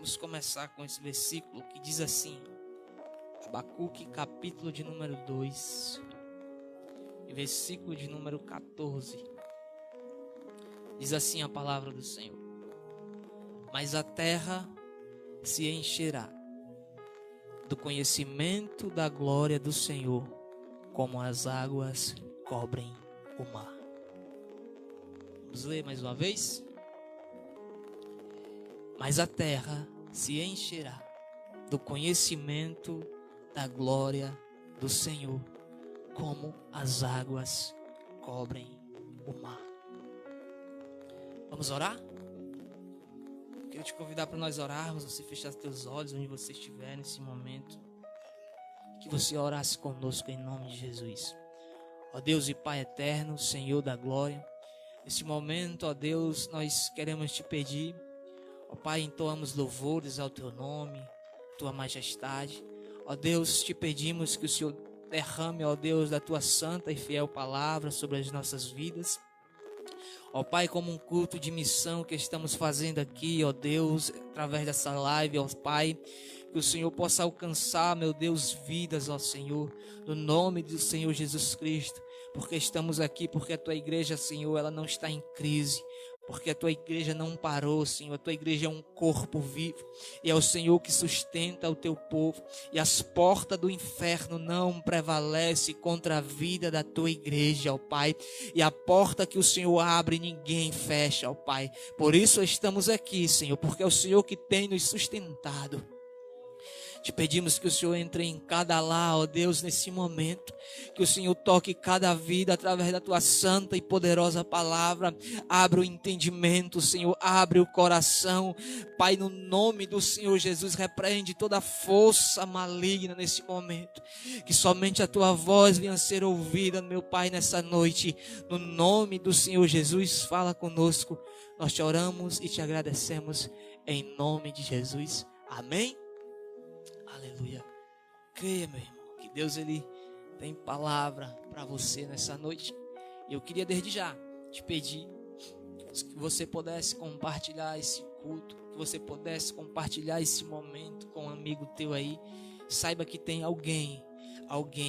vamos começar com esse versículo que diz assim, Abacuque, capítulo de número 2, e versículo de número 14. Diz assim a palavra do Senhor: mas a terra se encherá do conhecimento da glória do Senhor, como as águas cobrem o mar. Vamos ler mais uma vez? Mas a terra se encherá do conhecimento da glória do Senhor, como as águas cobrem o mar. Vamos orar? Quero te convidar para nós orarmos, você fechar os teus olhos onde você estiver nesse momento, que você orasse conosco em nome de Jesus. Ó Deus e Pai eterno, Senhor da glória, nesse momento, ó Deus, nós queremos te pedir, ó Pai, entoamos louvores ao teu nome, tua majestade. Ó Deus, te pedimos que o Senhor derrame, ó Deus, da tua santa e fiel palavra sobre as nossas vidas. Ó Pai, como um culto de missão que estamos fazendo aqui, ó Deus, através dessa live, ó Pai, que o Senhor possa alcançar, meu Deus, vidas, ó Senhor, no nome do Senhor Jesus Cristo, porque estamos aqui, porque a tua igreja, Senhor, ela não está em crise, porque a tua igreja não parou, Senhor. A tua igreja é um corpo vivo, e é o Senhor que sustenta o teu povo, e as portas do inferno não prevalecem contra a vida da tua igreja, ó Pai. E a porta que o Senhor abre, ninguém fecha, ó Pai. Por isso estamos aqui, Senhor, porque é o Senhor que tem nos sustentado. Te pedimos que o Senhor entre em cada lar, ó Deus, nesse momento. Que o Senhor toque cada vida através da tua santa e poderosa palavra. Abre o entendimento, Senhor. Abre o coração. Pai, no nome do Senhor Jesus, repreende toda força maligna nesse momento. Que somente a tua voz venha ser ouvida, meu Pai, nessa noite. No nome do Senhor Jesus, fala conosco. Nós te oramos e te agradecemos em nome de Jesus. Amém? Aleluia. Creia, meu irmão, que Deus ele tem palavra para você nessa noite. E eu queria desde já te pedir que você pudesse compartilhar esse culto, que você pudesse compartilhar esse momento com um amigo teu aí. Saiba que tem alguém,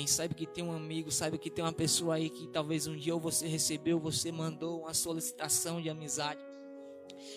saiba que tem um amigo, saiba que tem uma pessoa aí que talvez um dia você recebeu, você mandou uma solicitação de amizade,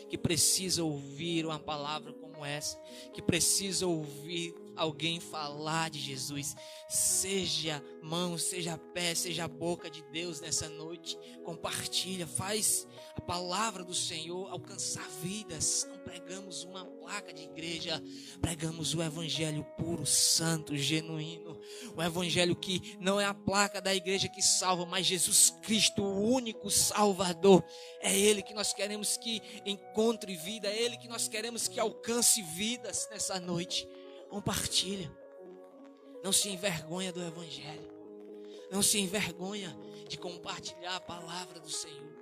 que precisa ouvir uma palavra como essa, que precisa ouvir alguém falar de Jesus. Seja mão, seja pé, seja boca de Deus nessa noite. Compartilha, faz a palavra do Senhor alcançar vidas. Não pregamos uma placa de igreja, pregamos o evangelho puro, santo, genuíno. O evangelho que não é a placa da igreja que salva, mas Jesus Cristo, o único Salvador. É Ele que nós queremos que encontre vida, é Ele que nós queremos que alcance vidas nessa noite. Compartilha. Não se envergonha do evangelho. Não se envergonha de compartilhar a palavra do Senhor.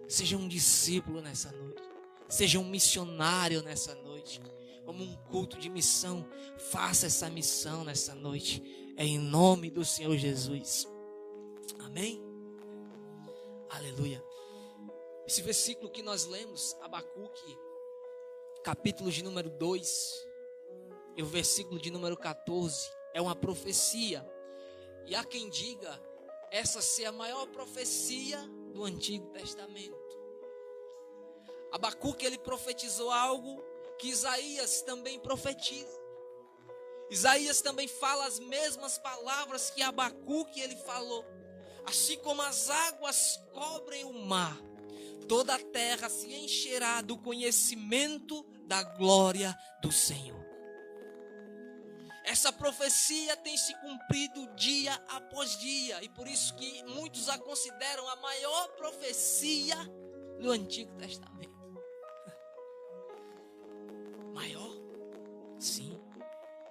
Seja um discípulo nessa noite. Seja um missionário nessa noite. Como um culto de missão, faça essa missão nessa noite. É em nome do Senhor Jesus. Amém? Aleluia. Esse versículo que nós lemos, Abacuque, capítulo de número 2, e o versículo de número 14, é uma profecia. E há quem diga essa ser a maior profecia do Antigo Testamento. Abacuque, ele profetizou algo que Isaías também profetiza. Isaías também fala as mesmas palavras que Abacuque ele falou. Assim como as águas cobrem o mar, toda a terra se encherá do conhecimento da glória do Senhor. Essa profecia tem se cumprido dia após dia, e por isso que muitos a consideram a maior profecia do Antigo Testamento. Maior? Sim,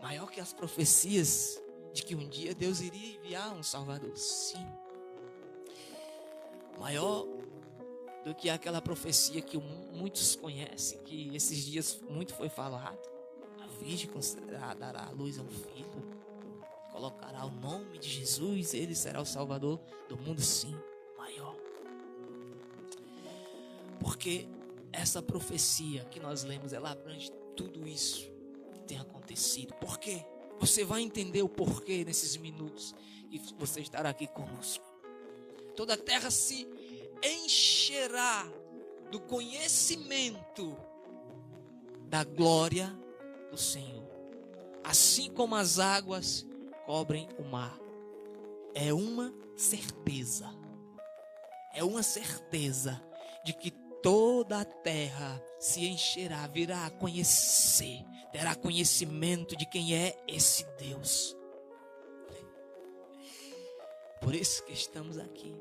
maior que as profecias de que um dia Deus iria enviar um Salvador. Sim. Maior do que aquela profecia que muitos conhecem, que esses dias muito foi falado. A virgem dará à luz a um filho, colocará o nome de Jesus, ele será o Salvador do mundo. Sim, maior. Porque essa profecia que nós lemos, ela abrange tudo isso que tem acontecido. Por quê? Você vai entender o porquê nesses minutos que você estará aqui conosco. Toda a terra se encherá do conhecimento da glória do Senhor, assim como as águas cobrem o mar. É uma certeza de que toda a terra se encherá, virá a conhecer, terá conhecimento de quem é esse Deus. Por isso que estamos aqui.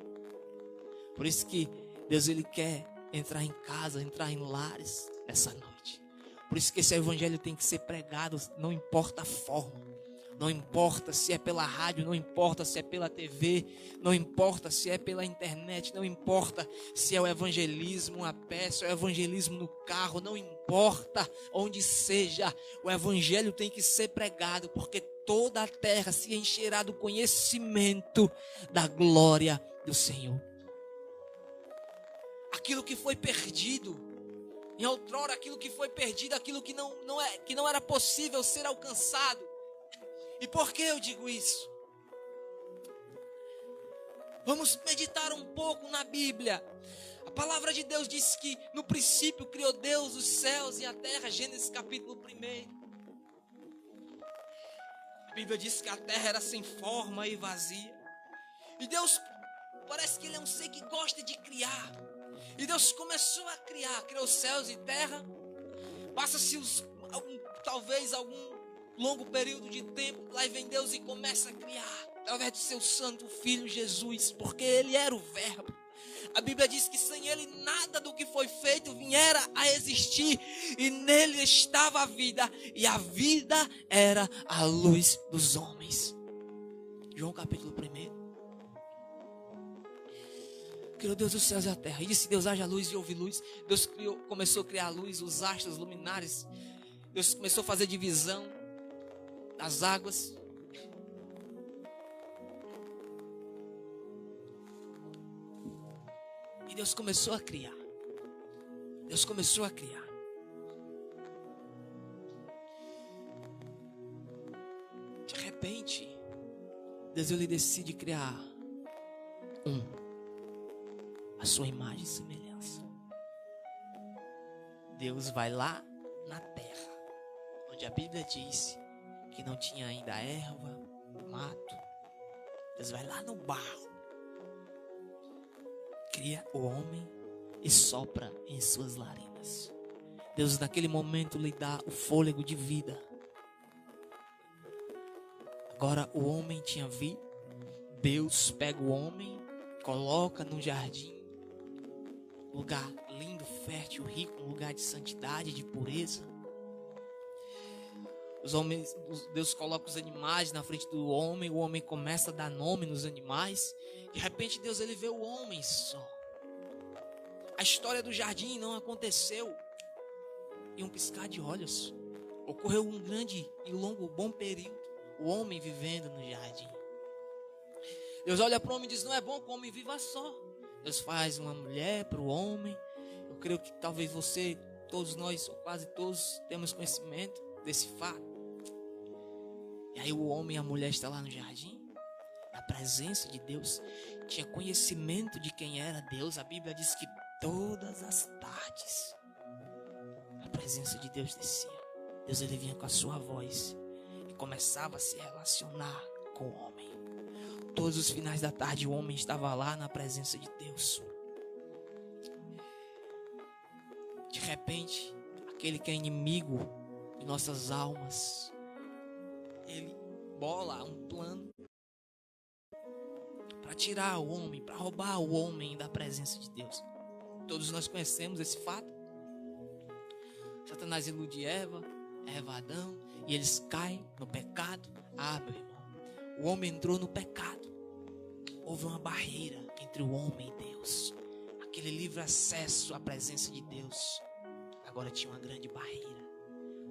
Por isso que Deus, Ele quer entrar em casa, entrar em lares essa noite. Por isso que esse evangelho tem que ser pregado, não importa a forma. Não importa se é pela rádio, não importa se é pela TV, não importa se é pela internet, não importa se é o evangelismo a pé, se é o evangelismo no carro, não importa onde seja, o evangelho tem que ser pregado, porque toda a terra se encherá do conhecimento da glória do Senhor. Aquilo que foi perdido, em outrora aquilo que foi perdido, aquilo que não era possível ser alcançado. E por que eu digo isso? Vamos meditar um pouco na Bíblia. A palavra de Deus diz que no princípio criou Deus os céus e a terra, Gênesis capítulo 1. A Bíblia diz que a terra era sem forma e vazia. E Deus, parece que Ele é um ser que gosta de criar. E Deus começou a criar, criou céus e terra. Passa-se talvez algum longo período de tempo, lá vem Deus e começa a criar, através do seu santo Filho Jesus, porque Ele era o Verbo. A Bíblia diz que sem Ele nada do que foi feito viera a existir, e nele estava a vida, e a vida era a luz dos homens. João capítulo 1. Criou Deus os céus e a terra, e disse Deus: haja luz, e houve luz. Deus começou a criar a luz, os astros luminares. Deus começou a fazer divisão das águas. E Deus começou a criar. Deus começou a criar. De repente, Deus, Ele decide criar a sua imagem e semelhança. Deus vai lá na terra, onde a Bíblia diz que não tinha ainda erva, mato. Deus vai lá no barro, cria o homem e sopra em suas narinas. Deus naquele momento lhe dá o fôlego de vida. Agora o homem tinha vida. Deus pega o homem, coloca no jardim, lugar lindo, fértil, rico, um lugar de santidade, de pureza. Deus coloca os animais na frente do homem, o homem começa a dar nome nos animais. De repente Deus, Ele vê o homem só. A história do jardim não aconteceu em um piscar de olhos. Ocorreu um grande e longo, bom período, o homem vivendo no jardim. Deus olha para o homem e diz: não é bom que o homem viva só. Deus faz uma mulher para o homem. Eu creio que talvez você, todos nós, ou quase todos, temos conhecimento desse fato. E aí o homem e a mulher estão lá no jardim, na presença de Deus, tinha conhecimento de quem era Deus. A Bíblia diz que todas as tardes a presença de Deus descia. Deus, Ele vinha com a sua voz e começava a se relacionar com o homem. Todos os finais da tarde o homem estava lá na presença de Deus. De repente, aquele que é inimigo de nossas almas, ele bola um plano para tirar o homem, para roubar o homem da presença de Deus. Todos nós conhecemos esse fato. Satanás ilude Eva, Adão, e eles caem no pecado. Meu irmão, o homem entrou no pecado. Houve uma barreira entre o homem e Deus. Aquele livre acesso à presença de Deus agora tinha uma grande barreira.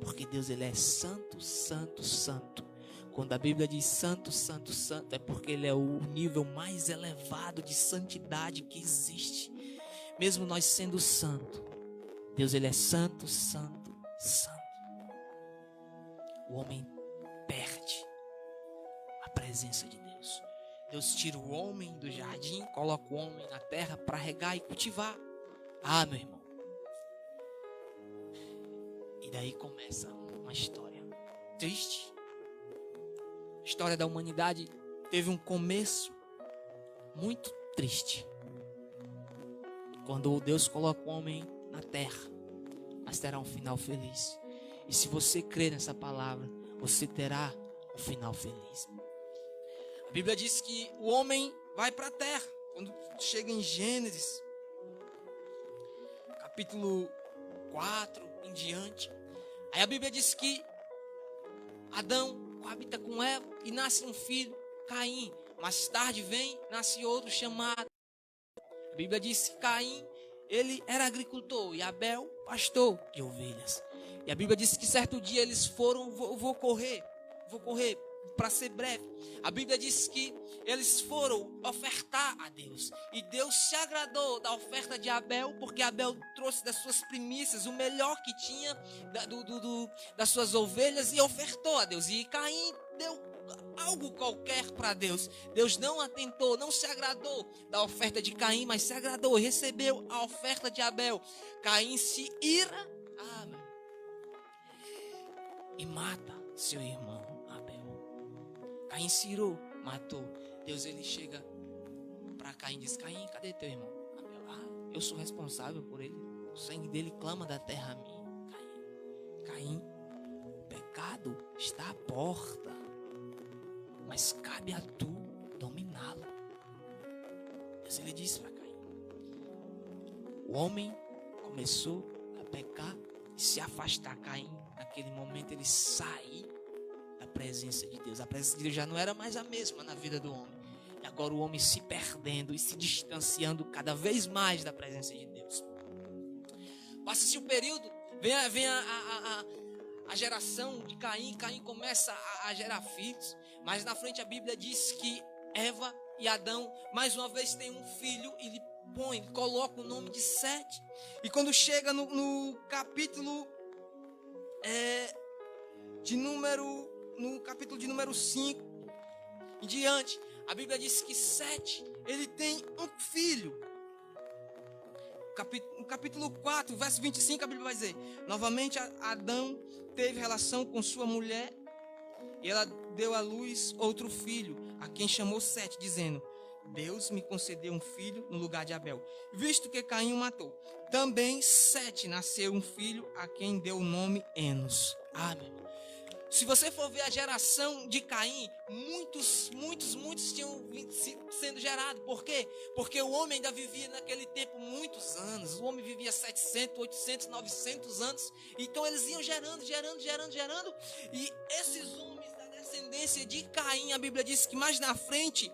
Porque Deus, Ele é santo, santo, santo. Quando a Bíblia diz santo, santo, santo, é porque Ele é o nível mais elevado de santidade que existe. Mesmo nós sendo santo, Deus, ele é santo, santo, santo. O homem perde a presença de Deus. Deus tira o homem do jardim, coloca o homem na terra para regar e cultivar. Ah, meu irmão. E daí começa uma história triste. A história da humanidade teve um começo muito triste. Quando Deus coloca o homem na terra, mas terá um final feliz. E se você crer nessa palavra, você terá um final feliz. A Bíblia diz que o homem vai para a terra. Quando chega em Gênesis, capítulo 4 em diante, aí a Bíblia diz que Adão coabita com Eva e nasce um filho, Caim. Mais tarde nasce outro chamado. A Bíblia diz que Caim, ele era agricultor e Abel, pastor de ovelhas. E a Bíblia diz que certo dia eles foram, vou correr para ser breve. A Bíblia diz que eles foram ofertar a Deus. E Deus se agradou da oferta de Abel, porque Abel trouxe das suas primícias o melhor que tinha das suas ovelhas e ofertou a Deus. E Caim deu algo qualquer para Deus. Deus não atentou, não se agradou da oferta de Caim, mas se agradou e recebeu a oferta de Abel. Caim se ira e mata seu irmão Abel. Caim se irou, matou. Deus, ele chega para Caim e diz: Caim, cadê teu irmão Abel? Ah, eu sou responsável por ele. O sangue dele clama da terra a mim. Caim, o pecado está à porta, mas cabe a tu dominá-lo. Deus, ele disse para Caim. O homem começou a pecar e se afastar. Caim, naquele momento, ele saiu da presença de Deus. A presença de Deus já não era mais a mesma na vida do homem. E agora o homem se perdendo e se distanciando cada vez mais da presença de Deus. Passa-se o período, vem a geração de Caim. Caim começa a gerar filhos. Mas na frente a Bíblia diz que Eva e Adão mais uma vez têm um filho e ele coloca o nome de Sete. E quando chega no capítulo no capítulo de número 5 em diante, a Bíblia diz que Sete, ele tem um filho. No capítulo 4, verso 25, a Bíblia vai dizer: novamente Adão teve relação com sua mulher e ela deu à luz outro filho, a quem chamou Sete, dizendo: Deus me concedeu um filho no lugar de Abel, visto que Caim o matou. Também Sete nasceu um filho, a quem deu o nome Enos. Amém. Se você for ver a geração de Caim, muitos tinham sendo gerados. Por quê? Porque o homem ainda vivia naquele tempo muitos anos. O homem vivia 700, 800, 900 anos. Então eles iam gerando. E esses homens da descendência de Caim, a Bíblia diz que mais na frente,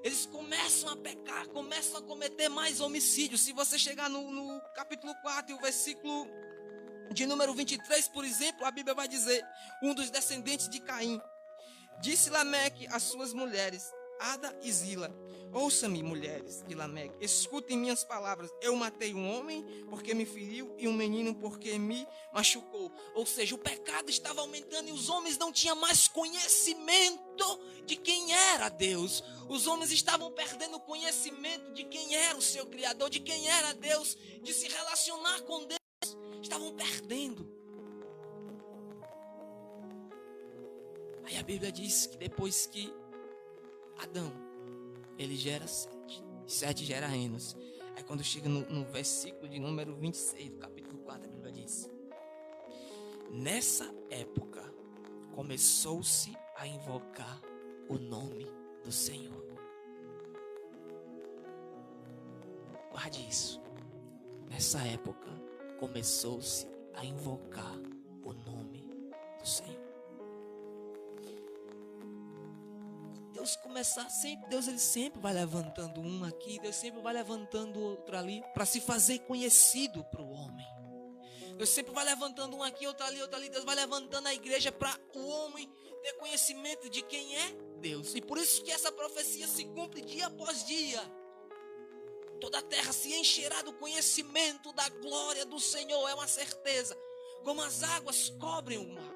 eles começam a pecar, começam a cometer mais homicídios. Se você chegar no capítulo 4 e o versículo de número 23, por exemplo, a Bíblia vai dizer: um dos descendentes de Caim disse Lameque às suas mulheres, Ada e Zila: ouça-me, mulheres de Lameque, escutem minhas palavras. Eu matei um homem porque me feriu e um menino porque me machucou. Ou seja, o pecado estava aumentando e os homens não tinham mais conhecimento de quem era Deus. Os homens estavam perdendo o conhecimento de quem era o seu Criador, de quem era Deus, de se relacionar com Deus. Estavam perdendo. Aí a Bíblia diz que depois que Adão, ele gera Sete, Sete gera Enos. Aí quando chega no versículo de número 26 do capítulo 4, a Bíblia diz: nessa época começou-se a invocar o nome do Senhor. Guarde isso. Nessa época começou-se a invocar o nome do Senhor. Deus ele sempre vai levantando um aqui, Deus sempre vai levantando outro ali, para se fazer conhecido para o homem. Deus sempre vai levantando um aqui, outro ali. Deus vai levantando a igreja para o homem ter conhecimento de quem é Deus. E por isso que essa profecia se cumpre dia após dia. Toda a terra se encherá do conhecimento da glória do Senhor. É uma certeza. Como as águas cobrem o mar.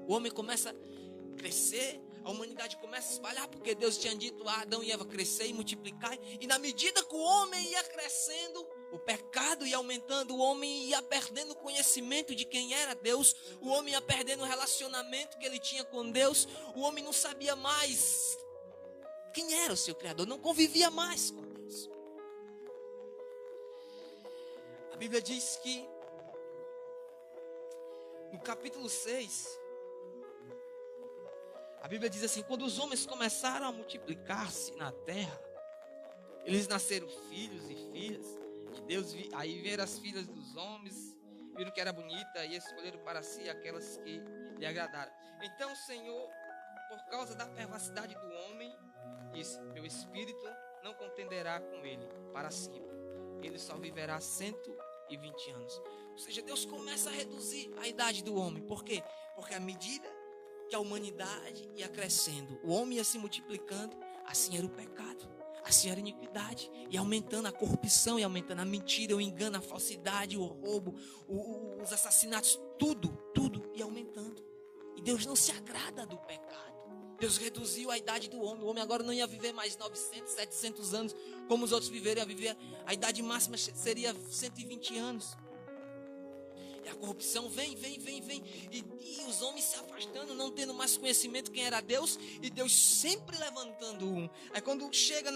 O homem começa a crescer. A humanidade começa a espalhar. Porque Deus tinha dito a Adão e Eva crescer e multiplicar. E na medida que o homem ia crescendo, o pecado ia aumentando. O homem ia perdendo o conhecimento de quem era Deus. O homem ia perdendo o relacionamento que ele tinha com Deus. O homem não sabia mais quem era o seu Criador. Não convivia mais com Deus. A Bíblia diz que no capítulo 6, a Bíblia diz assim: quando os homens começaram a multiplicar-se na terra, eles nasceram filhos e filhas de Deus. Aí vieram as filhas dos homens, viram que era bonita e escolheram para si aquelas que lhe agradaram. Então o Senhor, por causa da perversidade do homem, disse: meu espírito não contenderá com ele para sempre. Ele só viverá 120 anos. Ou seja, Deus começa a reduzir a idade do homem. Por quê? Porque à medida que a humanidade ia crescendo, o homem ia se multiplicando, assim era o pecado, assim era a iniquidade, e aumentando a corrupção, e aumentando a mentira, o engano, a falsidade, o roubo, os assassinatos, tudo ia aumentando. E Deus não se agrada do pecado. Deus reduziu a idade do homem. O homem agora não ia viver mais 900, 700 anos, como os outros viveriam. Ia viver, a idade máxima seria 120 anos. E a corrupção vem. E os homens se afastando, não tendo mais conhecimento quem era Deus. E Deus sempre levantando um. Aí quando chega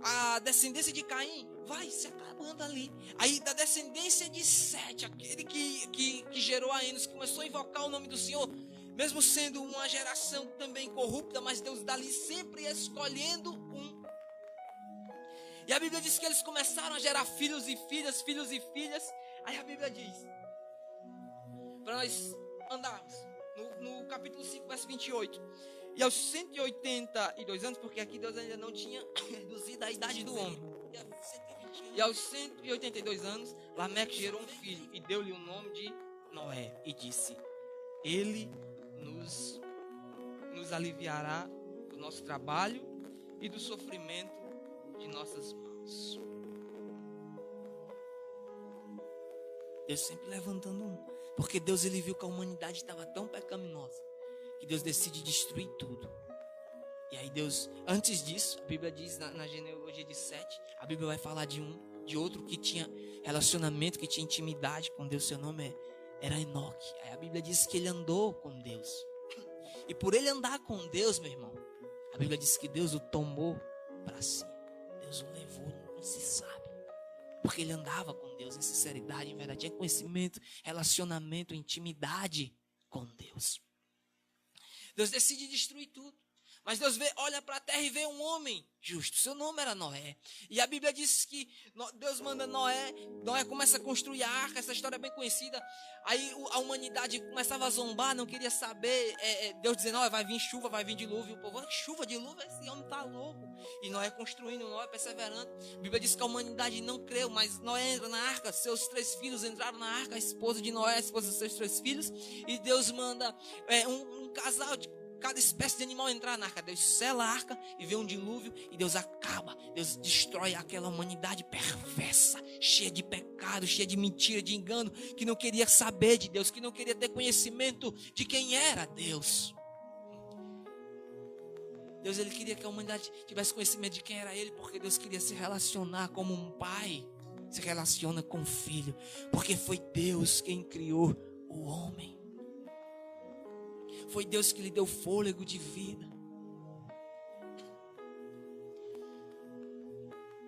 a descendência de Caim, vai se acabando ali. Aí da descendência de Sete, aquele que gerou a Enos, começou a invocar o nome do Senhor. Mesmo sendo uma geração também corrupta, mas Deus dali sempre escolhendo um. E a Bíblia diz que eles começaram a gerar filhos e filhas. Aí a Bíblia diz, para nós andarmos, no capítulo 5, verso 28. E aos 182 anos, porque aqui Deus ainda não tinha reduzido a idade do homem. E aos 182 anos, Lameque gerou um filho e deu-lhe o nome de Noé. E disse: ele nos aliviará do nosso trabalho e do sofrimento de nossas mãos. Deus sempre levantando um. Porque Deus, ele viu que a humanidade estava tão pecaminosa que Deus decide destruir tudo. E aí Deus, antes disso, a Bíblia diz na genealogia de Sete, a Bíblia vai falar de outro que tinha relacionamento, que tinha intimidade com Deus. Seu nome era Enoque. Aí a Bíblia diz que ele andou com Deus. E por ele andar com Deus, meu irmão, a Bíblia diz que Deus o tomou para si. Deus o levou, não se sabe. Porque ele andava com Deus em sinceridade, em verdade, tinha conhecimento, relacionamento, intimidade com Deus. Deus decide destruir tudo. Mas Deus olha para a terra e vê um homem justo. Seu nome era Noé. E a Bíblia diz que Deus manda Noé. Noé começa a construir a arca. Essa história é bem conhecida. Aí a humanidade começava a zombar, não queria saber. Deus dizendo: vai vir chuva, vai vir dilúvio. O povo: chuva, dilúvio, esse homem está louco. E Noé construindo, Noé perseverando. A Bíblia diz que a humanidade não creu, mas Noé entra na arca. Seus 3 filhos entraram na arca. A esposa de Noé, a esposa dos seus 3 filhos. E Deus manda um casal de cada espécie de animal entrar na arca. Deus sela a arca e vê um dilúvio e Deus acaba. Deus destrói aquela humanidade perversa, cheia de pecado, cheia de mentira, de engano, que não queria saber de Deus, que não queria ter conhecimento de quem era Deus. Deus, ele queria que a humanidade tivesse conhecimento de quem era ele, porque Deus queria se relacionar como um pai se relaciona com o filho, porque foi Deus quem criou o homem. Foi Deus que lhe deu fôlego de vida.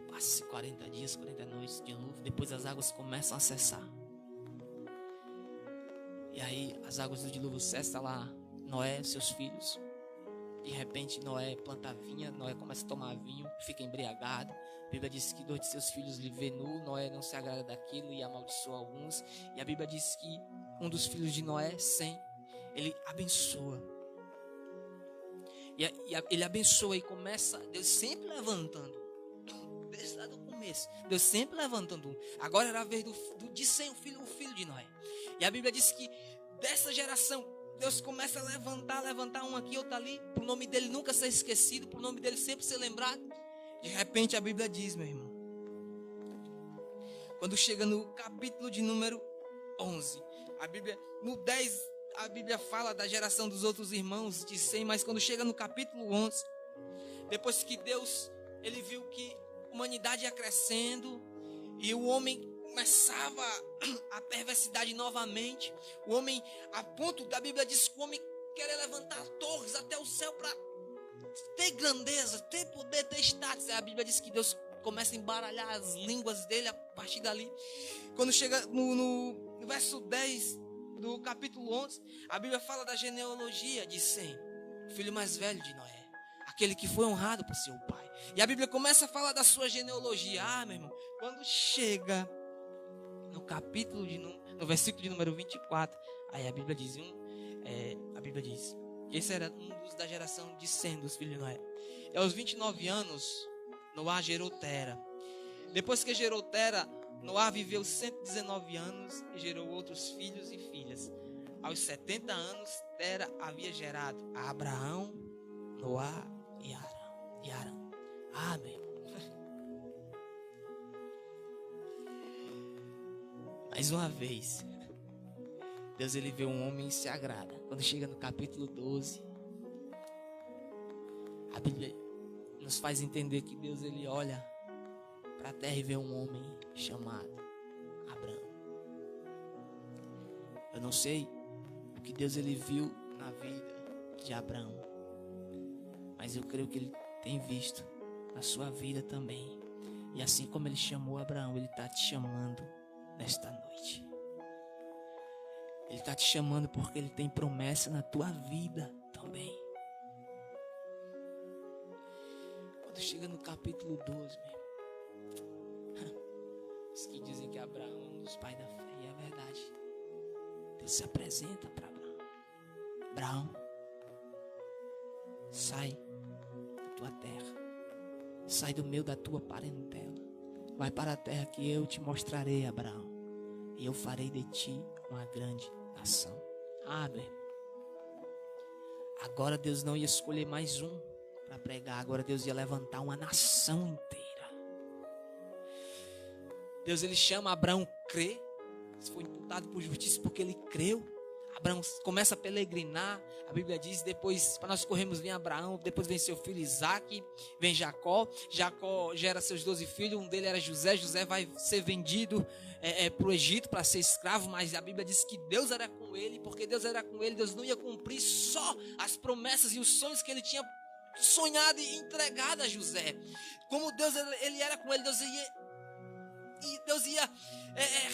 Passa 40 dias, 40 noites de dilúvio. Depois as águas começam a cessar. E aí as águas do dilúvio cessam lá. Noé, seus filhos. De repente Noé planta vinha. Noé começa a tomar vinho, fica embriagado. A Bíblia diz que 2 de seus filhos lhe vê nu. Noé não se agrada daquilo e amaldiçoa alguns. E a Bíblia diz que um dos filhos de Noé, Sem, ele abençoa. E ele abençoa e começa, Deus sempre levantando. Desde lá do começo, Deus sempre levantando. Agora era a vez de Sem, o filho de Noé. E a Bíblia diz que dessa geração, Deus começa a levantar um aqui, outro ali, para o nome dele nunca ser esquecido, para o nome dele sempre ser lembrado. De repente a Bíblia diz, meu irmão, quando chega no capítulo de número 11, no 10, a Bíblia fala da geração dos outros irmãos de Sem, mas quando chega no capítulo 11, depois que Deus, ele viu que a humanidade ia crescendo e o homem começava a perversidade novamente, o homem, a ponto da Bíblia diz que o homem queria levantar torres até o céu para ter grandeza, ter poder, ter status. A Bíblia diz que Deus começa a embaralhar as línguas dele a partir dali. Quando chega no verso 10 do capítulo 11, a Bíblia fala da genealogia de Sem, o filho mais velho de Noé, aquele que foi honrado por seu pai. E a Bíblia começa a falar da sua genealogia. Meu irmão, quando chega no capítulo no versículo de número 24, aí a Bíblia diz que esse era um dos da geração de Sem, dos filhos de Noé. E aos 29 anos, Noé gerou Tera. Depois que gerou Tera, Noé viveu 119 anos e gerou outros filhos e filhas. Aos 70 anos, Tera havia gerado a Abraão, Noé e Arão. Amém. Mais uma vez, Deus, ele vê um homem e se agrada. Quando chega no capítulo 12, a Bíblia nos faz entender que Deus, ele olha para a terra e vê um homem chamado Abraão. Eu não sei o que Deus, ele viu na vida de Abraão, mas eu creio que ele tem visto na sua vida também. E assim como ele chamou Abraão, ele está te chamando nesta noite. Ele está te chamando porque ele tem promessa na tua vida também. Quando chega no capítulo 12, meu irmão, os que dizem que Abraão é um dos pais da fé, e é verdade. Deus se apresenta para Abraão. Abraão, sai da tua terra, sai do meio da tua parentela, vai para a terra que eu te mostrarei, Abraão, e eu farei de ti uma grande nação. Meu irmão, agora Deus não ia escolher mais um para pregar, agora Deus ia levantar uma nação inteira. Deus, ele chama Abraão crer, foi imputado por justiça porque ele creu. Abraão começa a peregrinar. A Bíblia diz, depois, para nós corrermos, vem Abraão, depois vem seu filho Isaac, vem Jacó. Jacó gera seus 12 filhos, um deles era José. José vai ser vendido para o Egito para ser escravo, mas a Bíblia diz que Deus era com ele, porque Deus era com ele, Deus não ia cumprir só as promessas e os sonhos que ele tinha sonhado e entregado a José. Como Deus, ele era com ele, Deus ia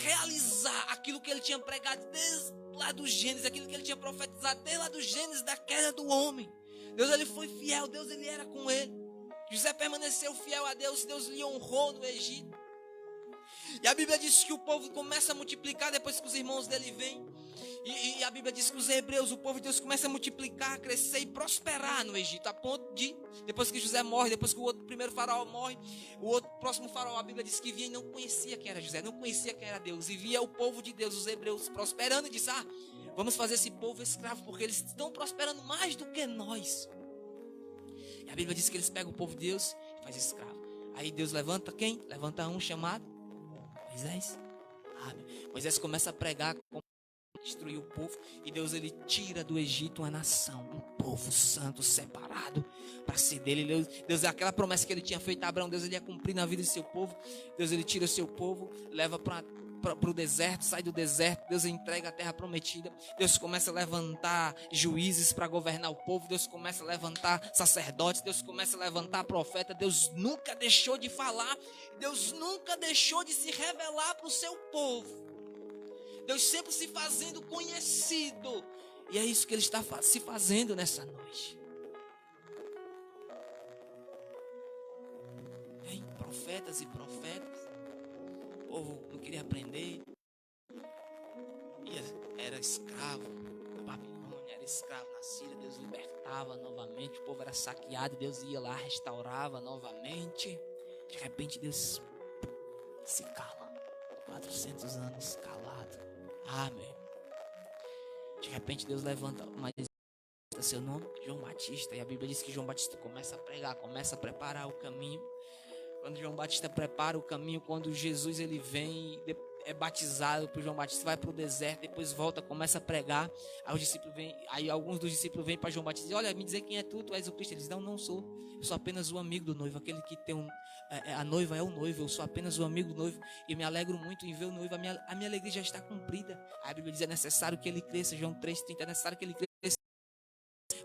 realizar aquilo que ele tinha pregado desde lá do Gênesis, aquilo que ele tinha profetizado desde lá do Gênesis, da queda do homem. Deus, ele foi fiel, Deus, ele era com ele. José permaneceu fiel a Deus, Deus lhe honrou no Egito. E a Bíblia diz que o povo começa a multiplicar depois que os irmãos dele vêm. E a Bíblia diz que os hebreus, o povo de Deus, começa a multiplicar, crescer e prosperar no Egito. A ponto de, depois que José morre, depois que o primeiro faraó morre, o outro próximo faraó, a Bíblia diz que vinha e não conhecia quem era José, não conhecia quem era Deus. E via o povo de Deus, os hebreus, prosperando e disse, vamos fazer esse povo escravo, porque eles estão prosperando mais do que nós. E a Bíblia diz que eles pegam o povo de Deus e faz escravo. Aí Deus levanta quem? Levanta um chamado Moisés. Moisés começa a pregar como destruir o povo, e Deus, ele tira do Egito uma nação, um povo santo, separado para ser dele. Deus, aquela promessa que ele tinha feito a Abraão, Deus, ele ia cumprir na vida de seu povo. Deus, ele tira o seu povo, leva para o deserto, sai do deserto. Deus entrega a terra prometida. Deus começa a levantar juízes para governar o povo. Deus começa a levantar sacerdotes. Deus começa a levantar profeta. Deus nunca deixou de falar. Deus nunca deixou de se revelar para o seu povo. Deus sempre se fazendo conhecido. E é isso que ele está se fazendo nessa noite. Tem profetas e profetas. O povo não queria aprender. Era escravo na Babilônia, era escravo na Síria. Deus libertava novamente. O povo era saqueado. Deus ia lá, restaurava novamente. De repente Deus se cala. 400 anos calado. Amém. De repente Deus levanta mais é seu nome? João Batista. E a Bíblia diz que João Batista começa a pregar, começa a preparar o caminho. Quando João Batista prepara o caminho, quando Jesus ele vem, é batizado por João Batista, vai para o deserto, depois volta, começa a pregar. Aí os discípulos vêm, aí alguns dos discípulos vêm para João Batista e dizem: olha, me dizer quem é tu, tu és o Cristo. Ele diz: não sou. Eu sou apenas o amigo do noivo, aquele que tem a noiva é o noivo, eu sou apenas o amigo do noivo. E me alegro muito em ver o noivo, a minha alegria já está cumprida. Aí a Bíblia diz: é necessário que ele cresça. João 3,30, é necessário que ele cresça.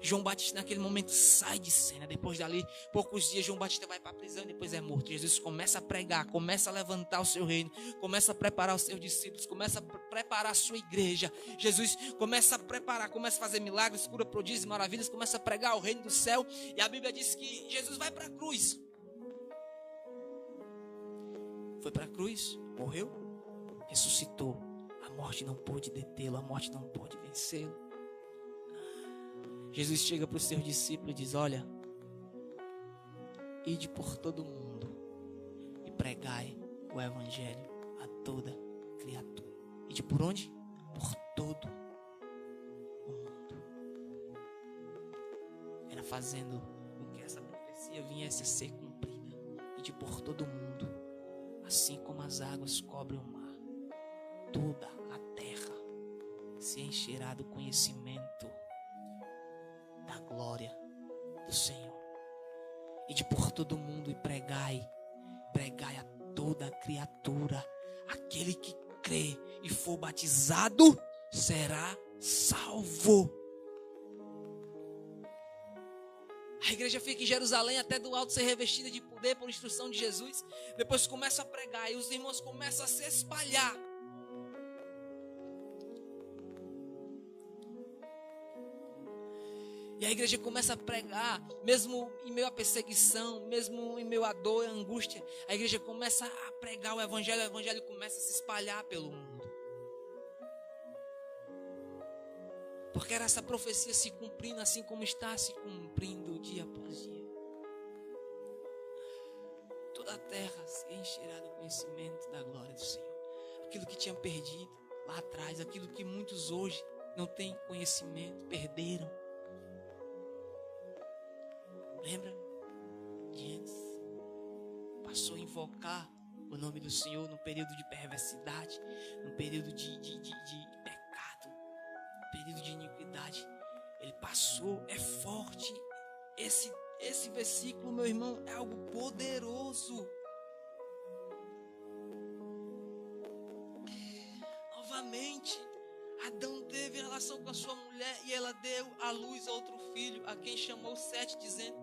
João Batista naquele momento sai de cena. Depois dali, poucos dias, João Batista vai para a prisão e depois é morto. Jesus começa a pregar, começa a levantar o seu reino, começa a preparar os seus discípulos, começa a preparar a sua igreja. Jesus começa a preparar, começa a fazer milagres, cura, prodígios, maravilhas, começa a pregar o reino do céu. E a Bíblia diz que Jesus vai para a cruz. Foi para a cruz, morreu, ressuscitou. A morte não pôde detê-lo, a morte não pôde vencê-lo. Jesus chega para os seus discípulos e diz: olha, ide por todo mundo e pregai o evangelho a toda criatura. Ide por onde? Por todo o mundo. Era fazendo com que essa profecia viesse a ser cumprida. Ide por todo mundo, assim como as águas cobrem o mar, toda a terra se encherá do conhecimento da glória do Senhor. Ide por todo mundo e pregai a toda criatura. Aquele que crê e for batizado será salvo. A igreja fica em Jerusalém até do alto ser revestida de poder por instrução de Jesus. Depois começa a pregar e os irmãos começam a se espalhar. E a igreja começa a pregar, mesmo em meio à perseguição, mesmo em meio à dor e à angústia. A igreja começa a pregar o evangelho começa a se espalhar pelo mundo. Porque era essa profecia se cumprindo assim como está se cumprindo dia após dia. Toda a terra se encherá do conhecimento da glória do Senhor. Aquilo que tinha perdido lá atrás, aquilo que muitos hoje não têm conhecimento, perderam. Lembra de antes? Passou a invocar o nome do Senhor num período de perversidade, num período de pecado, num período de iniquidade. Ele passou, é forte. Esse versículo, meu irmão, é algo poderoso. Novamente, Adão teve relação com a sua mulher e ela deu à luz a outro filho, a quem chamou Sete, dizendo: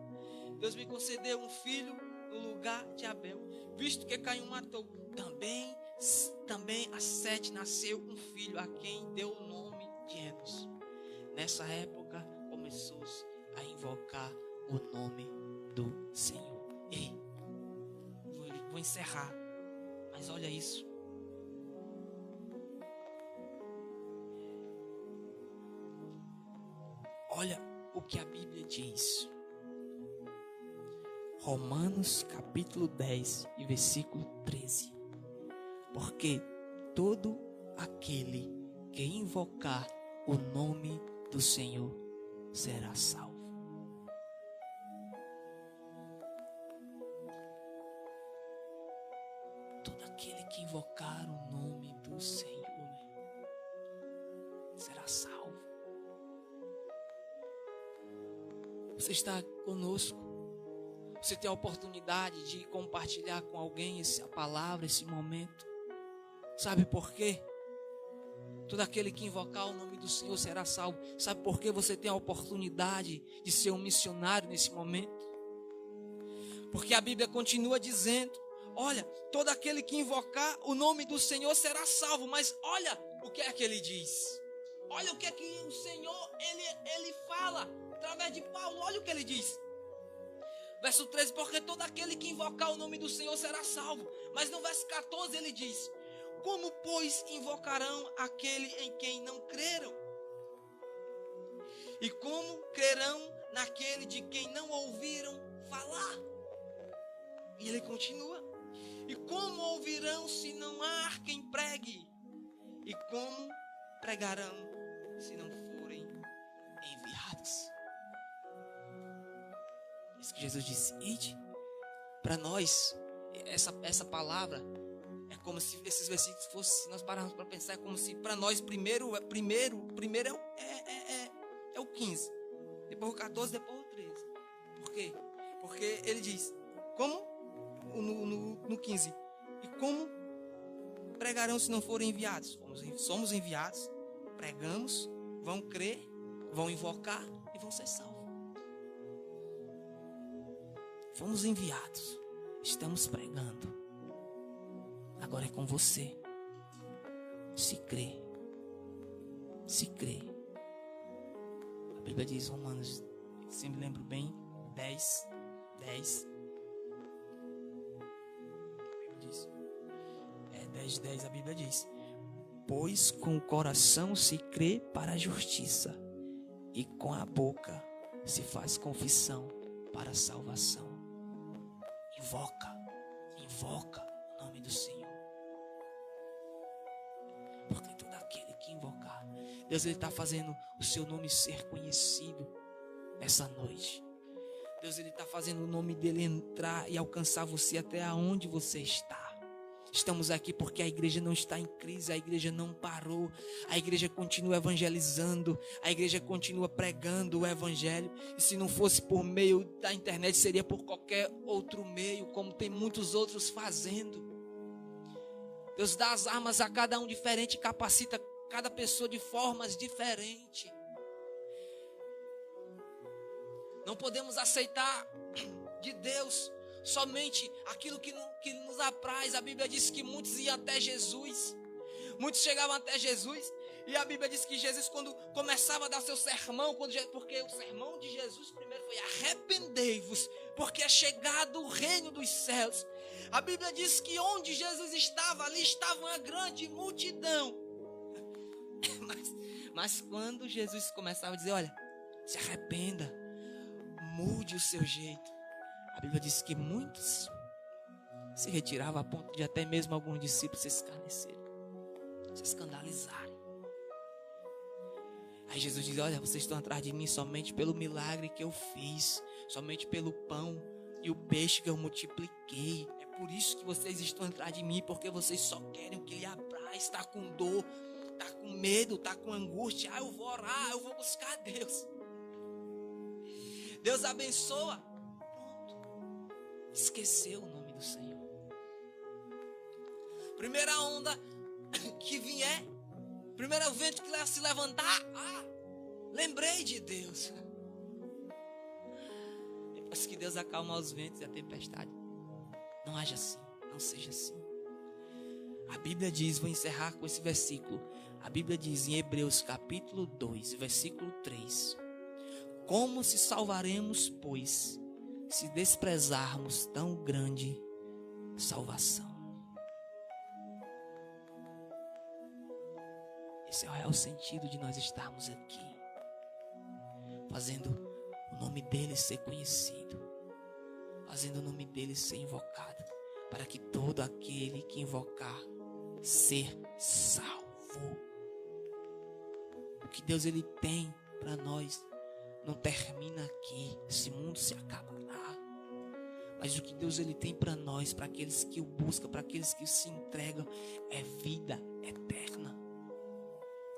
Deus me concedeu um filho no lugar de Abel, visto que Caim o matou. Também a Sete nasceu um filho, a quem deu o nome de Enos. Nessa época começou-se a invocar o nome do Senhor. Ei, vou encerrar, mas olha isso. Olha o que a Bíblia diz. Romanos capítulo 10 e versículo 13. Porque todo aquele que invocar o nome do Senhor será salvo. Todo aquele que invocar o nome do Senhor será salvo. Você está conosco. Você tem a oportunidade de compartilhar com alguém a palavra, esse momento. Sabe por quê? Todo aquele que invocar o nome do Senhor será salvo. Sabe por que você tem a oportunidade de ser um missionário nesse momento? Porque a Bíblia continua dizendo: olha, todo aquele que invocar o nome do Senhor será salvo. Mas olha o que é que ele diz. Olha o que é que o Senhor, ele fala através de Paulo. Olha o que ele diz. Verso 13, porque todo aquele que invocar o nome do Senhor será salvo. Mas no verso 14 ele diz: como, pois, invocarão aquele em quem não creram? E como crerão naquele de quem não ouviram falar? E ele continua: e como ouvirão se não há quem pregue? E como pregarão se não forem enviados? Isso que Jesus disse, ide. Para nós, essa palavra é como se esses versículos fossem, se nós pararmos para pensar, é como se para nós primeiro é o 15, depois o 14, depois o 13. Por quê? Porque ele diz, como? No 15, e como pregarão se não forem enviados? Somos enviados, pregamos, vão crer, vão invocar e vão ser salvos. Fomos enviados, estamos pregando. Agora é com você. Se crê. Se crê. A Bíblia diz, Romanos, se me lembro bem, 10. A Bíblia diz, pois com o coração se crê para a justiça, e com a boca se faz confissão para a salvação. Invoca o nome do Senhor. Porque todo aquele que invocar, Deus está fazendo o seu nome ser conhecido essa noite. Deus está fazendo o nome dele entrar e alcançar você até aonde você está. Estamos aqui porque a igreja não está em crise, a igreja não parou, a igreja continua evangelizando, a igreja continua pregando o evangelho. E se não fosse por meio da internet, seria por qualquer outro meio, como tem muitos outros fazendo. Deus dá as armas a cada um diferente, capacita cada pessoa de formas diferentes. Não podemos aceitar de Deus somente aquilo que nos apraz. A Bíblia diz que muitos iam até Jesus. Muitos chegavam até Jesus. E a Bíblia diz que Jesus, quando começava a dar seu sermão, porque o sermão de Jesus primeiro foi arrependei-vos, porque é chegado o reino dos céus. A Bíblia diz que onde Jesus estava, ali estava uma grande multidão. Mas quando Jesus começava a dizer, olha, se arrependa, mude o seu jeito, a Bíblia diz que muitos se retiravam a ponto de até mesmo alguns discípulos se escarnecerem, se escandalizarem. Aí Jesus diz, olha, vocês estão atrás de mim somente pelo milagre que eu fiz, somente pelo pão e o peixe que eu multipliquei. É por isso que vocês estão atrás de mim, porque vocês só querem o que lhe apraz, está com dor, está com medo, está com angústia. Eu vou orar, eu vou buscar a Deus. Deus abençoa. Pronto. Esqueceu o nome do Senhor. Primeira onda que vier, primeiro vento que se levantar, lembrei de Deus. Depois que Deus acalma os ventos e a tempestade, não haja assim, não seja assim. A Bíblia diz, vou encerrar com esse versículo. A Bíblia diz em Hebreus capítulo 2, versículo 3. Como se salvaremos, pois, se desprezarmos tão grande salvação? Esse é o real sentido de nós estarmos aqui, fazendo o nome dele ser conhecido, fazendo o nome dele ser invocado, para que todo aquele que invocar ser salvo. O que Deus ele tem para nós não termina aqui. Esse mundo se acabará, mas o que Deus ele tem para nós, para aqueles que o buscam, para aqueles que se entregam, é vida eterna.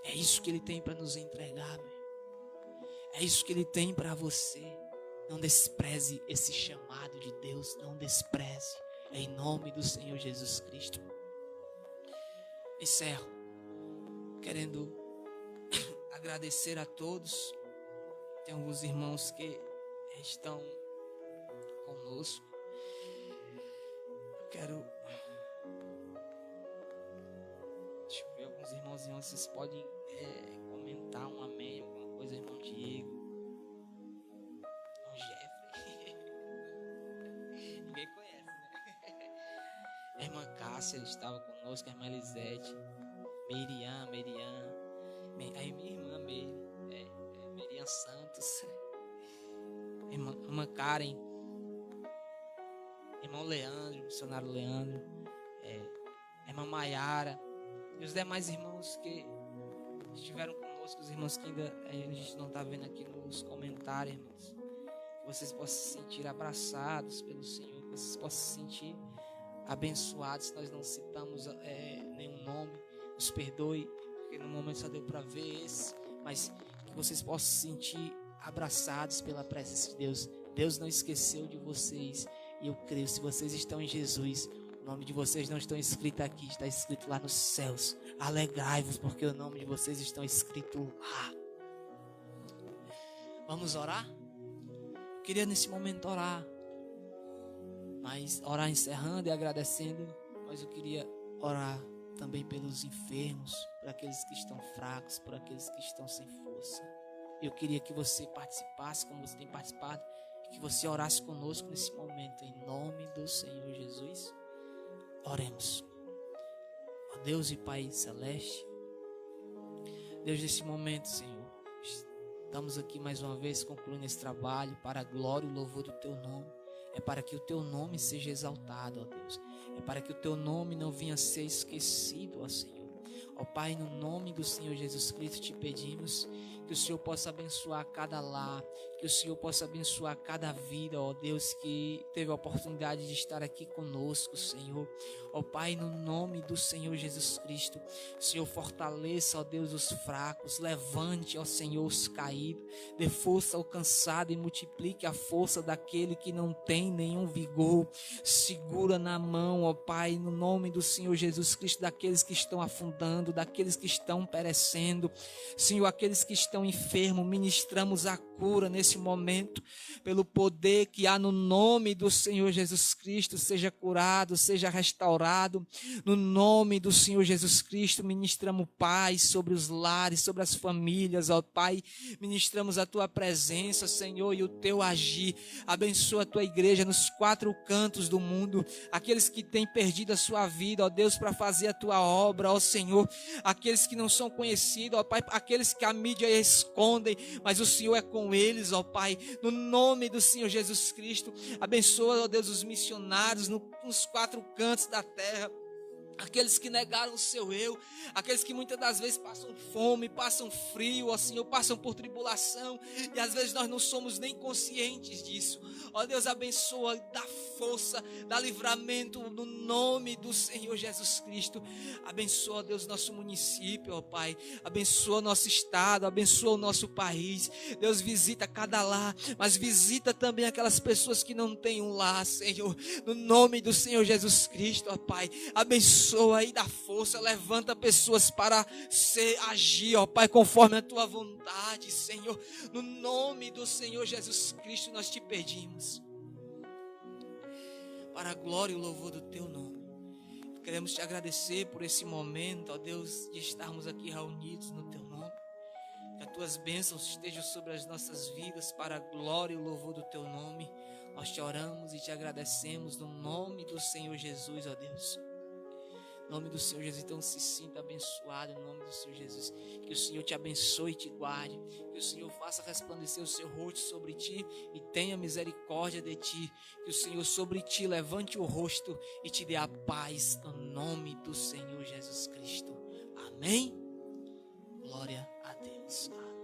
É isso que ele tem para nos entregar, meu. É isso que ele tem para você. Não despreze esse chamado de Deus, não despreze. É em nome do Senhor Jesus Cristo. Encerro querendo agradecer a todos. Tem alguns irmãos que estão conosco. Eu quero... Deixa eu ver, alguns irmãozinhos, vocês podem comentar um amém, alguma coisa, irmão Diego, irmão Jeffrey. Ninguém conhece, né? A irmã Cássia estava conosco, a irmã Elisete, Miriam, aí minha irmã Miriam Santos, irmã Karen, irmão Leandro, missionário Leandro, irmã Maiara, e os demais irmãos que estiveram conosco, os irmãos que ainda a gente não está vendo aqui nos comentários, irmãos. Que vocês possam se sentir abraçados pelo Senhor, que vocês possam se sentir abençoados. Se nós não citamos nenhum nome, nos perdoe, porque no momento só deu para ver esse, mas que vocês possam se sentir abraçados pela presença de Deus. Deus não esqueceu de vocês, e eu creio, se vocês estão em Jesus, o nome de vocês não estão escrito aqui, está escrito lá nos céus. Alegrai-vos, porque o nome de vocês estão escrito lá. Vamos orar? Eu queria nesse momento orar, mas orar encerrando e agradecendo, mas eu queria orar também pelos enfermos, por aqueles que estão fracos, por aqueles que estão sem força. Eu queria que você participasse, como você tem participado, e que você orasse conosco nesse momento, em nome do Senhor Jesus. Oremos. Ó Deus e Pai Celeste, Deus, nesse momento, Senhor, estamos aqui mais uma vez concluindo esse trabalho para a glória e o louvor do Teu nome. É para que o Teu nome seja exaltado, ó Deus. É para que o Teu nome não venha a ser esquecido, ó Senhor. Ó Pai, no nome do Senhor Jesus Cristo te pedimos que o Senhor possa abençoar cada lar, que o Senhor possa abençoar cada vida, ó Deus, que teve a oportunidade de estar aqui conosco, Senhor. Ó Pai, no nome do Senhor Jesus Cristo, Senhor, fortaleça, ó Deus, os fracos, levante, ó Senhor, os caídos, dê força ao cansado e multiplique a força daquele que não tem nenhum vigor. Segura na mão, ó Pai, no nome do Senhor Jesus Cristo, daqueles que estão afundando, daqueles que estão perecendo, Senhor, aqueles que estão enfermos, ministramos a cura nesse momento, pelo poder que há no nome do Senhor Jesus Cristo. Seja curado, seja restaurado, no nome do Senhor Jesus Cristo. Ministramos paz sobre os lares, sobre as famílias, ó Pai, ministramos a Tua presença, Senhor, e o Teu agir. Abençoa a Tua igreja nos 4 cantos do mundo, aqueles que têm perdido a sua vida, ó Deus, para fazer a Tua obra, ó Senhor, aqueles que não são conhecidos, ó Pai, aqueles que a mídia escondem, mas o Senhor é com eles, ó Pai, no nome do Senhor Jesus Cristo. Abençoa, ó Deus, os missionários nos 4 cantos da terra, aqueles que negaram o seu eu, aqueles que muitas das vezes passam fome, passam frio, ó Senhor, passam por tribulação, e às vezes nós não somos nem conscientes disso. Ó Deus, abençoa, dá força, dá livramento no nome do Senhor Jesus Cristo. Abençoa, Deus, nosso município, ó Pai, abençoa nosso estado, abençoa o nosso país. Deus, visita cada lar, mas visita também aquelas pessoas que não têm um lar, Senhor, no nome do Senhor Jesus Cristo, ó Pai. Abençoa e dá força, levanta pessoas para agir, ó Pai, conforme a Tua vontade, Senhor. No nome do Senhor Jesus Cristo nós te pedimos, para a glória e o louvor do Teu nome. Queremos te agradecer por esse momento, ó Deus, de estarmos aqui reunidos no Teu nome. Que as Tuas bênçãos estejam sobre as nossas vidas, para a glória e o louvor do Teu nome. Nós te oramos e te agradecemos no nome do Senhor Jesus, ó Deus. Em nome do Senhor Jesus, então se sinta abençoado, em nome do Senhor Jesus. Que o Senhor te abençoe e te guarde. Que o Senhor faça resplandecer o seu rosto sobre ti e tenha misericórdia de ti. Que o Senhor sobre ti levante o rosto e te dê a paz, no nome do Senhor Jesus Cristo. Amém? Glória a Deus. Amém.